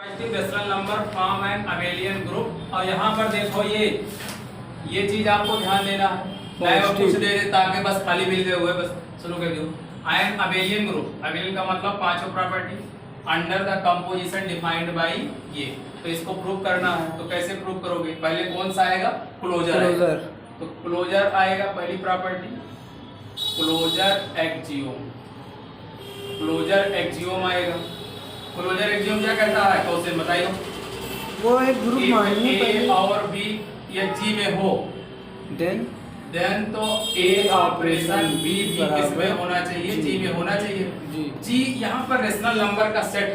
Rational number form and abelian group. और यहाँ पर देखो ये चीज आपको ध्यान देना है। मैं वो कुछ दे दे ताकि बस खाली मिल गए हुए बस शुरू कर दो। I am abelian group. Abelian का मतलब पांचों property under the composition defined by ये। तो इसको प्रूव करना है। तो कैसे प्रूव करोगे? पहले कौन सा आएगा? क्लोजर। तो क्लोजर आएगा पहली property, closure axiom. Closure axiom आएगा। क्लोजर एक्जियोम क्या कहता है? क्वेश्चन बताइए। वो एक ग्रुप माननी ए और बी या जी में हो देन तो ए ऑपरेशन बी किसमें होना चाहिए? जी में होना चाहिए। जी यहाँ पर रेशनल नंबर का सेट,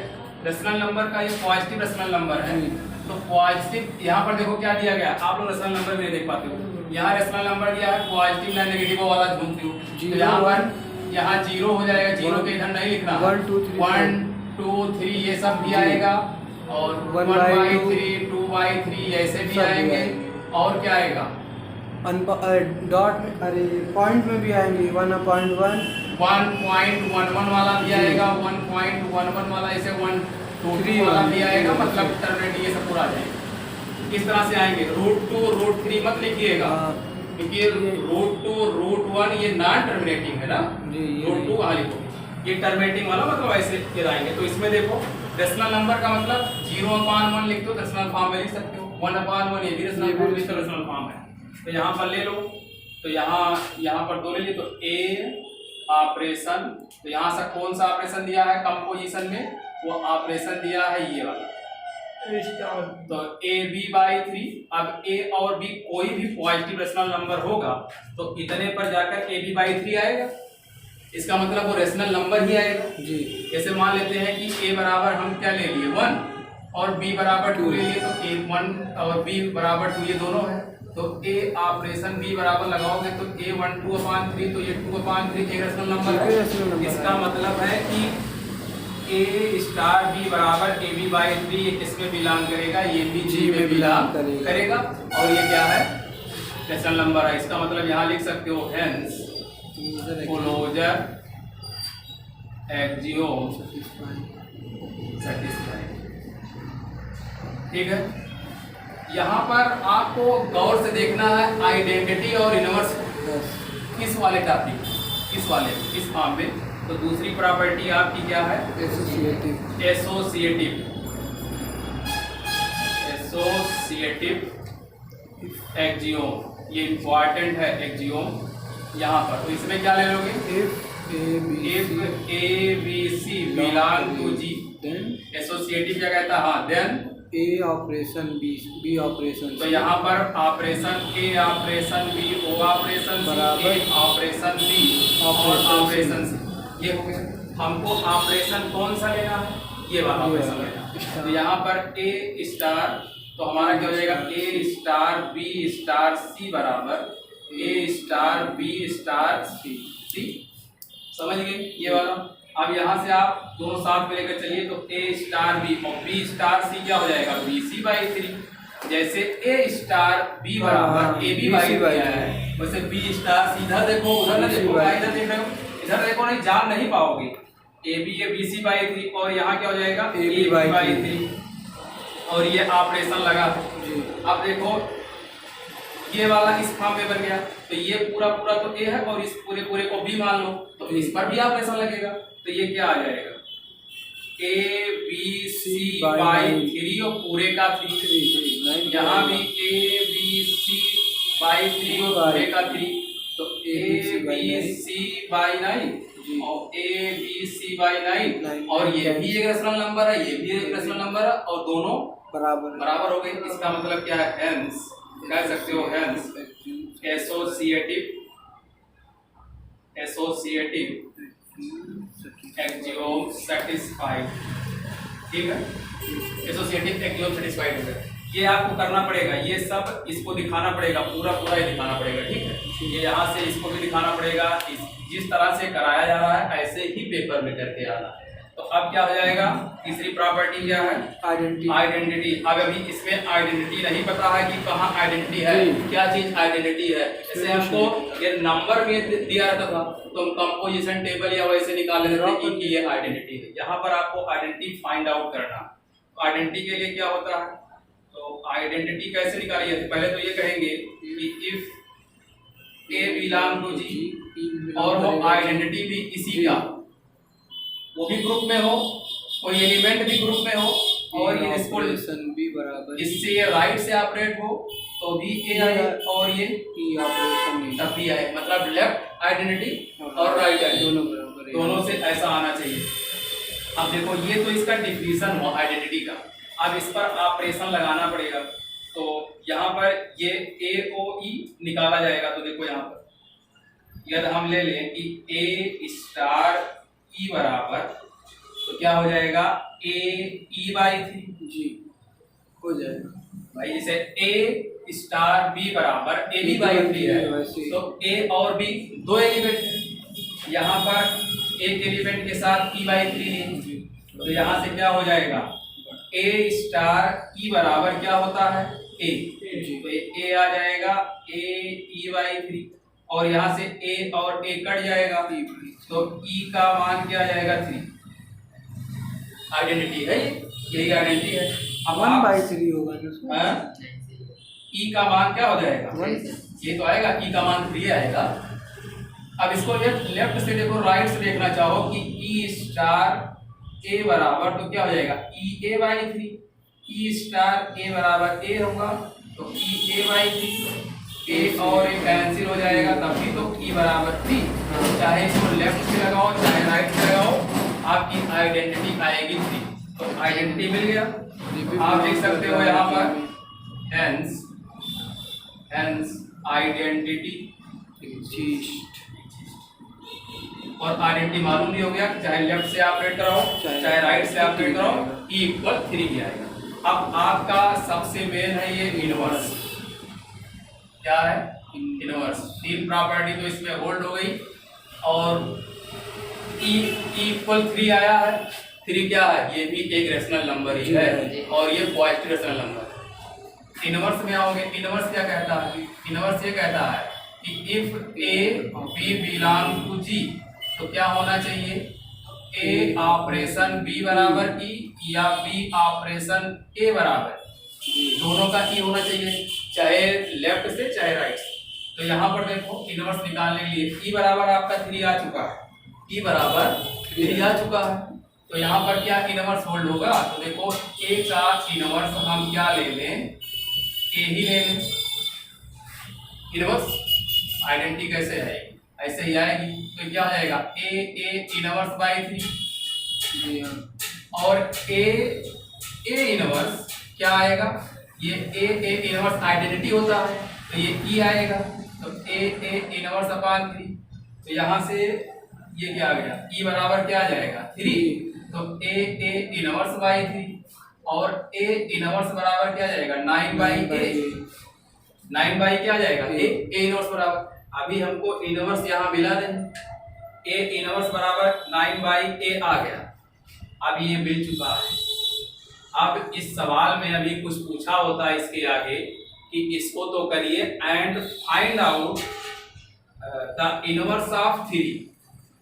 रेशनल नंबर का ये पॉजिटिव रेशनल नंबर है। तो पॉजिटिव यहाँ पर देखो क्या दिया गया, आप लोग रेशनल नंबर नहीं देख पाते हो। यहाँ रेशनल नंबर दिया है पॉजिटिव ना नेगेटिव वाला ढूंढते हो। तो यहाँ पर यहाँ जीरो हो जाएगा, जीरो के इधर नहीं लिखना। 1 2 3 ये सब भी आएगा और 1/3 2/3 ऐसे भी आएंगे। और क्या आएगा? डॉट अरे पॉइंट में भी आएंगे 1/1 1.11 वाला भी आएगा, 1.11 वाला, ऐसे 1 2 3 वाला भी आएगा। मतलब टर्मिनेटिंग ये सब पूरा आ जाएगा। किस तरह से आएंगे? √2 √3 मत लिखिएगा क्योंकि √2 √1 ये नॉन टर्मिनेटिंग है ना। √2 कहाँ लिखोगे? ये टर्मिनेटिंग वाला मतलब ऐसे ये आएंगे। तो इसमें देखो रेशनल नंबर का मतलब 0/1 लिख दो, रेशनल फॉर्म में लिख सकते हो। 1/1 ये भी रेशनल फॉर्म में, रेशनल फॉर्म है। तो यहाँ पर ले लो, तो यहाँ पर दो ले ली। तो ए ऑपरेशन, तो यहाँ से कौन सा ऑपरेशन दिया है कंपोजिशन में? वो ऑपरेशन दिया है ये वाला। तो AB/3। अब ए और बी कोई भी पॉजिटिव रेशनल नंबर होगा तो इतने पर जाकर AB/3 आएगा। इसका मतलब वो रेशनल नंबर ही आएगा जी। जैसे मान लेते हैं कि a बराबर हम क्या ले लिए 1 और b बराबर 2 ले लिए। तो a1 और b बराबर 2 ये दोनों है। तो a ऑपरेशन b बराबर लगाओगे तो a1 2/3, तो ये 2/3 एक रेशनल नंबर है। इसका मतलब है कि a स्टार b बराबर AB/3 ये किसमें बिलोंग करेगा? ये भी g में बिलोंग करेगा। और ये क्या है? रेशनल नंबर है। इसका मतलब यहाँ लिख सकते हो हेंस क्लोजर एक्जियोम सैटिस्फाइड। ठीक है। यहाँ पर आपको गौर से देखना है आइडेंटिटी और इनवर्स किस वाले टॉपिक, किस वाले, किस फॉर्म में। तो दूसरी प्रॉपर्टी आपकी क्या है? एसोसिएटिव। एक्जियोम, ये इंपॉर्टेंट है एक्जियोम यहाँ पर। तो इसमें क्या ले लोगे? if ABC belong to G, associative क्या कहता है? हाँ, then A operation B operation. तो यहाँ पर operation A operation B O operation C A operation B और ऑपरेशन C, ये हो गया। हमको ऑपरेशन कौन सा लेना है? ये वाला ऑपरेशन लेना। तो यहाँ पर A स्टार, तो हमारा क्या हो जाएगा? A star B star C बराबर A star B star C। समझ गए ये वाला? अब यहाँ से आप दोनों साथ में लेकर चलिए। तो A स्टार B और B स्टार C क्या हो जाएगा? BC/3। जैसे A स्टार B बराबर AB/3 है, वैसे B स्टार C। इधर देखो, उधर ना देखो, इधर देख रहे हो, इधर देखो, नहीं जान नहीं पाओगे। AB ये BC/3 और यहाँ क्या हो जाएगा? AB/3। और ये ऑपरेशन लगा। अब देखो ये वाला इस फॉर्म में बन गया। तो ये पूरा पूरा तो A है और इस पूरे पूरे को B मान लो, तो इस पर भी ऑपरेशन लगेगा। तो ये क्या आ जाएगा? ABC/3 और पूरे का 3। यहाँ भी ABC/3 और पूरे का 3। तो ABC/9 और ABC/9 और ये भी एक रेशनल नंबर है, ये भी एक रेशनल नंबर है और दोनों बराबर हो गए। इसका मतलब क्या है? हेंस कह सकते हो हेंस एसोसिएटिव एक्जियोम सैटिस्फाइड। ठीक है, एसोसिएटिव एक्जियोम सैटिस्फाइड हो गया। ये आपको करना पड़ेगा, ये सब इसको दिखाना पड़ेगा, पूरा पूरा ही दिखाना पड़ेगा। ठीक है, ये यहाँ से इसको भी दिखाना पड़ेगा। जिस तरह से कराया जा रहा है ऐसे ही पेपर में करके आना है। तो अब क्या हो जाएगा? तीसरी प्रॉपर्टी क्या है? आइडेंटिटी। अब अभी इसमें आइडेंटिटी नहीं पता है कि कहाँ आइडेंटिटी है, क्या चीज आइडेंटिटी है। जैसे हमको ये नंबर में दिया रहता था तो हम कंपोजिशन टेबल या वैसे निकाल लेते थे कि ये आइडेंटिटी है। यहाँ पर आपको आइडेंटिटी फाइंड आउट करना। आइडेंटिटी के लिए क्या होता है, तो आइडेंटिटी कैसे निकाली जाती है, पहले तो ये कहेंगे कि इफ ए बिलोंग टू जी और वो आइडेंटिटी भी इसी का, वो भी ग्रुप में हो, कोई एलिमेंट भी ग्रुप में हो, और ये इसको बी बराबर इससे ये राइट से ऑपरेट हो तो भी ए आए और ये ई ऑपरेशन तब भी आए, मतलब लेफ्ट आइडेंटिटी और राइट आइडेंटिटी दोनों से ऐसा आना चाहिए। अब देखो ये तो इसका डिफिनीशन हुआ आइडेंटिटी का, अब इस पर ऑपरेशन लगाना पड़ेगा। तो यहाँ पर ये ए ओ ई निकाला जाएगा, तो देखो यहाँ पर यदि हम ले लें कि ए स्टार ई बराबर, तो क्या हो जाएगा ए ई बाई 3 जी हो जाएगा भाई, जैसे ए स्टार बी बराबर ए बी बाई 3 है, तो ए और बी दो एलिमेंट है, यहाँ पर एक एलिमेंट के साथ ई बाई 3 है, तो यहाँ से क्या हो जाएगा ए स्टार ई बराबर क्या होता है ए, तो ए आ जाएगा ए ई बाई 3, और यहाँ से ए और ए कट जाएगा, तो ई का मान क्या आ जाएगा 3। आइडेंटिटी है यही आइडेंटिटी है। अब 1/3 होगा ना, ई का मान क्या हो जाएगा, ये तो आएगा ई का मान 3 आएगा। अब इसको लेफ्ट से देखो, राइट से देखना चाहो कि ई स्टार ए बराबर, तो क्या हो जाएगा ई ए बाई 3, ई स्टार ए बराबर ए होगा, तो ई ए बाई 3, ए और ए कैंसिल हो जाएगा, तभी तो ई बराबर 3। चाहे इसको लेफ्ट से लगाओ चाहे राइट से लगाओ, आपकी आइडेंटिटी आएगी 3। तो आइडेंटिटी मिल गया, आप देख सकते हो यहाँ पर हेंस आइडेंटिटी एग्जिस्ट, और आइडेंटिटी मालूम भी हो गया, चाहे लेफ्ट से ऑपरेट कराओ चाहे राइट से ऑपरेट कराओ, ई इक्वल 3 भी आएगा। अब आपका सबसे मेन है ये इनवर्स, क्या है इनवर्स, 3 प्रॉपर्टी तो इसमें होल्ड हो गई, और ई इक्वल 3 आया है। 3 क्या है, ये भी एक रेशनल नंबर ही है, और ये पॉजिटिव रेशनल नंबर है। इनवर्स में आओगे, इनवर्स क्या कहता है, इनवर्स ये कहता है कि if A B belong to G, तो क्या होना चाहिए ए ऑपरेशन बी बराबर ई या बी ऑपरेशन ए बराबर, दोनों का ई होना चाहिए, चाहे लेफ्ट से चाहे राइट से। तो यहाँ पर देखो इनवर्स निकालने के लिए ई बराबर आपका 3 आ चुका है, ई बराबर 3 आ चुका है, तो यहाँ पर क्या इनवर्स होल्ड होगा, तो देखो ए का इनवर्स हम क्या ले लें, ए ही ले लें। इनवर्स आइडेंटिटी कैसे आएगी, ऐसे ही आएगी, तो क्या हो जाएगा ए इनवर्स बाई 3, और ए इनवर्स क्या आएगा, ये ए इनवर्स आइडेंटिटी होता है, तो ये ई आएगा, तो ए इनवर्स अपॉन 3, तो यहाँ से ये क्या आ गया ई बराबर क्या आ जाएगा 3, तो ए इनवर्स बाई 3, और ए इनवर्स बराबर क्या आ जाएगा 9 बाई ए, 9 बाई क्या आ जाएगा ए इनवर्स बराबर, अभी हमको इनवर्स यहाँ मिला दें, ए इनवर्स बराबर 9 बाई ए आ गया, अब ये मिल चुका है। अब इस सवाल में अभी कुछ पूछा होता है इसके आगे कि इसको तो करिए and find out the inverse of 3,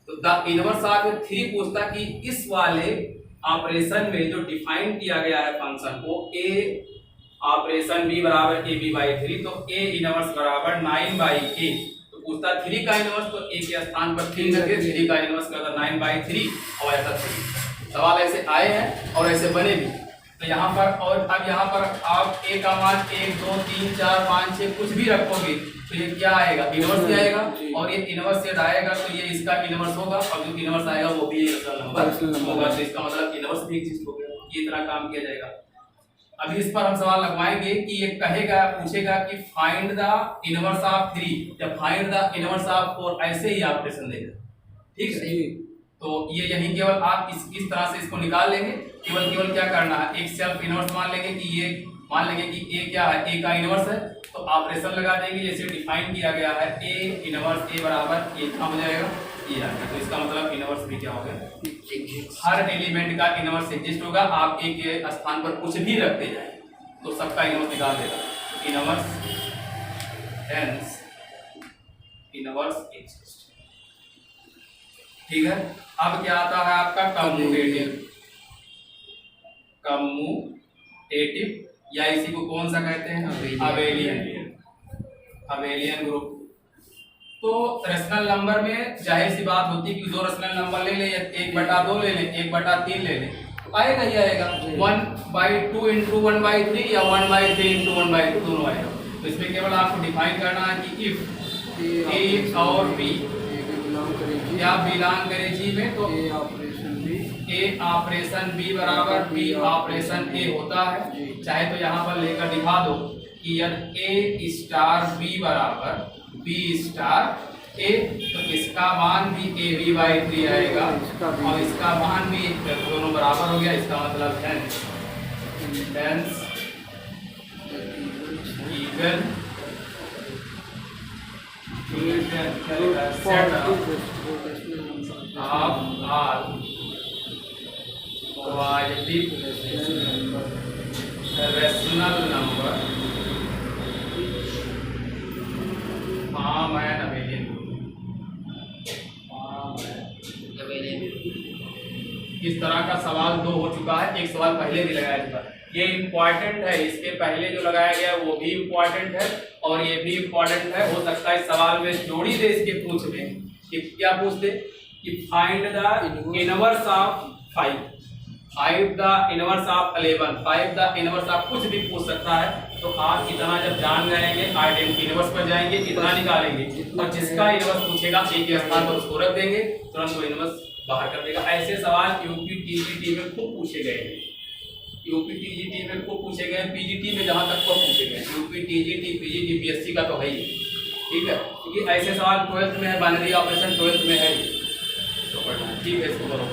तो द इनवर्स ऑफ 3 पूछता कि इस वाले ऑपरेशन में जो डिफाइन किया गया है फंक्शन को, ए ऑपरेशन बी बराबर ए बी बाई 3, तो ए इनवर्स बराबर 9 बाई ए, तो पूछता 3 का इनवर्स, तो ए के स्थान पर 3 करके 3 का इनवर्स करता 9 बाई 3 और ऐसा 3। सवाल ऐसे आए हैं और ऐसे बने भी, तो यहाँ पर, और अब यहाँ पर आप ए का मान 1 2 3 4 5 6 कुछ भी रखोगे तो ये क्या आएगा इनवर्स ही आएगा, और ये इनवर्स से आएगा तो ये इसका इनवर्स होगा, और जो इनवर्स आएगा वो भी एक नंबर होगा, तो इसका मतलब इनवर्स भी एग्जिस्ट हो गया। ये इतना काम किया जाएगा। अभी इस पर हम सवाल लगवाएंगे कि ये कहेगा, पूछेगा कि फाइंड द इनवर्स ऑफ 3 या फाइंड द इनवर्स ऑफ 4, ऐसे ही ऑपरेशन देगा, ठीक है। तो ये यही केवल आप इस तरह से इसको निकाल लेंगे, केवल क्या करना है, एक सेल्फ इनवर्स मान लेंगे कि ये मान लेंगे कि ए क्या है, ए का इनवर्स है, तो ऑपरेशन लगा देंगे जैसे डिफाइन किया गया है, ए इनवर्स ए बराबर ए का हो जाएगा ये आ गया, तो इसका मतलब इनवर्स भी क्या हो गया, हर एलिमेंट का इनवर्स एग्जिस्ट होगा। आप एक के स्थान पर कुछ भी रखते जाए तो सबका इनवर्स निकाल देगा, इनवर्स हेंस इनवर्स एग्जिस्ट, ठीक है। अब क्या आता है आपका कम्यूटेटिव। कम्यूटेटिव या इसी को कौन सा कहते हैं, अबेलियन ग्रुप। तो रेशनल नंबर में जाहिर सी बात होती है कि दो रेशनल नंबर ले ले या 1/2 ले ले, 1/3 ले ले, तो आएगा ही आएगा 1/2 इंटू 1/3 या 1/3 इंटू 1/2 दोनों आएगा। तो इसमें केवल आपको डिफाइन करना है कि इफ ए और बी या बिलोंग करे जी में, तो ए ऑपरेशन बी बराबर बी ऑपरेशन ए होता है। चाहे तो यहाँ पर लेकर दिखा दो कि यदि ए स्टार बी बराबर बी स्टार ए, तो इसका मान भी ए बी बाई 3 आएगा और इसका मान भी, दोनों बराबर हो गया। इसका मतलब hence even set of are positive rational number an abelian इस तरह का सवाल 2 हो चुका है। एक सवाल पहले भी लगाया था, ये इम्पोर्टेंट है, इसके पहले जो लगाया गया है वो भी इम्पोर्टेंट है और ये भी इम्पोर्टेंट है। हो सकता है इस सवाल में जोड़ी दे इसके पूछ में कि क्या पूछ दे कि find the inverse of 5, find the inverse of 11, find the inverse of कुछ भी पूछ सकता है। तो आप इतना जब जान जाएंगे आइडेंटिटी इनवर्स पर जाएंगे, इतना निकालेंगे और जिसका इनवर्स पूछेगा एक के स्थान पर उसको रख देंगे, तुरंत वो इनवर्स बाहर कर देगा। ऐसे सवाल यूपी टीजीटी में खूब पूछे गए हैं, यूपी टीजीटी में खूब पूछे गए, पीजीटी में जहाँ तक खूब पूछे गए, यूपी टीजीटी पीजीटी पीएससी का तो है ही, ठीक है, क्योंकि ऐसे सवाल 12th में है, बाइनरी ऑपरेशन 12th में है तो पढ़ना है। ठीक है, इसको करो।